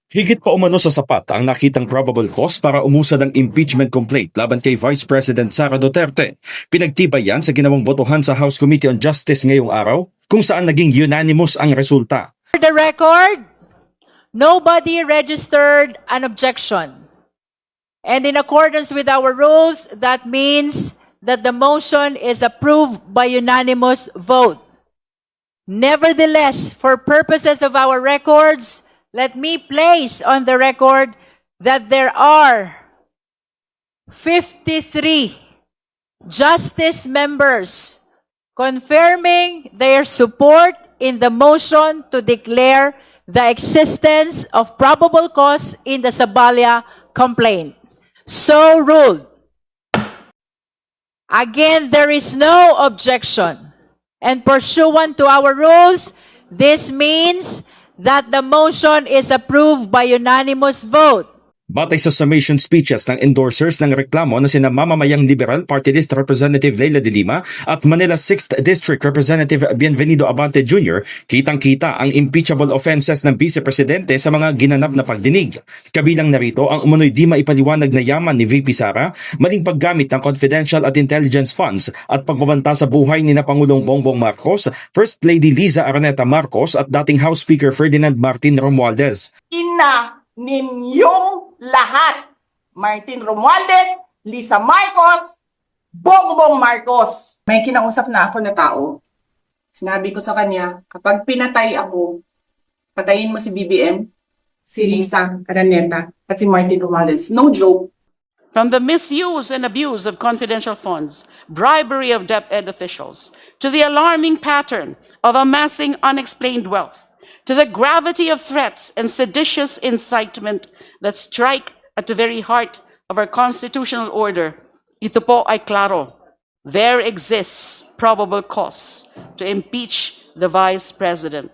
Higit pa umano sa sapat ang nakitang probable cause para umusad ang impeachment complaint laban kay Vice President Sara Duterte. Pinagtibay yan sa ginawang botohan sa House Committee on Justice ngayong araw kung saan naging unanimous ang resulta. For the record, nobody registered an objection. And in accordance with our rules, that means that the motion is approved by unanimous vote. Nevertheless, for purposes of our records, let me place on the record that there are 53 justice members confirming their support in the motion to declare the existence of probable cause in the Sabalia complaint. So ruled. Again, there is no objection. And pursuant to our rules, this means that the motion is approved by unanimous vote. Batay sa summation speeches ng endorsers ng reklamo na sina mamamayang Liberal Party List Representative Leila de Lima at Manila 6th District Representative Bienvenido Abante Jr., kitang-kita ang impeachable offenses ng Vice Presidente sa mga ginanap na pagdinig. Kabilang narito ang umunoy di maipaliwanag na yaman ni VP Sara, maling paggamit ng confidential at intelligence funds at pagbabanta sa buhay ni na Pangulong Bongbong Marcos, First Lady Liza Araneta Marcos at dating House Speaker Ferdinand Martin Romualdez. Ina ninyong lahat, Martin Romualdez, Lisa Marcos, Bongbong Marcos. May kinausap na ako na tao. Sinabi ko sa kanya, kapag pinatay ako, patayin mo si BBM, si Lisa Araneta, at si Martin Romualdez. No joke. From the misuse and abuse of confidential funds, bribery of DepEd officials, to the alarming pattern of amassing unexplained wealth, to the gravity of threats and seditious incitement that strike at the very heart of our constitutional order, ito po ay klaro. There exists probable cause to impeach the Vice President.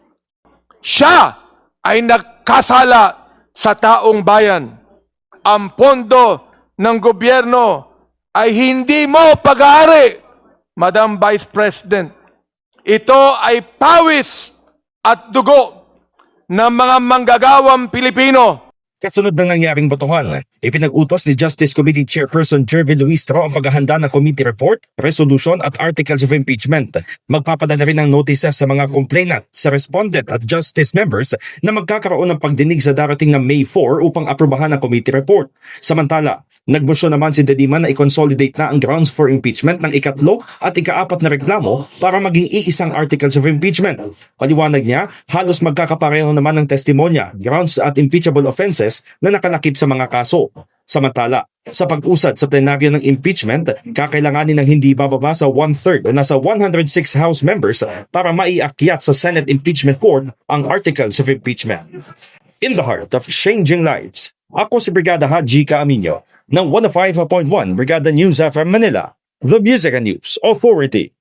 Siya ay nagkasala sa taong bayan. Ang pondo ng gobyerno ay hindi mo pag-aari, Madam Vice President. Ito ay pawis at dugo ng mga manggagawang Pilipino. Kasunod ng nangyaring botohan, ipinag-utos ni Justice Committee Chairperson Jervy Luistro ang paghahanda ng committee report, resolution at articles of impeachment. Magpapadala rin ng notices sa mga complainant, sa respondent at justice members na magkakaroon ng pagdinig sa darating na May 4 upang aprubahan ang committee report. Samantala, nagbusyon naman si De Lima na i-consolidate na ang grounds for impeachment ng ikatlo at ikaapat na reklamo para maging iisang articles of impeachment. Paliwanag niya, halos magkakapareho naman ng testimonya, grounds at impeachable offenses na nakalakip sa mga kaso. Samantala, sa pag-usad sa plenaryo ng impeachment, kakailanganin ng hindi bababa sa 1/3 o nasa 106 House members para maiakyat sa Senate Impeachment Court ang articles of impeachment. In the heart of changing lives, ako si Brigada Haji Caaminio ng 105.1 Brigada News FM Manila, the Music and News Authority.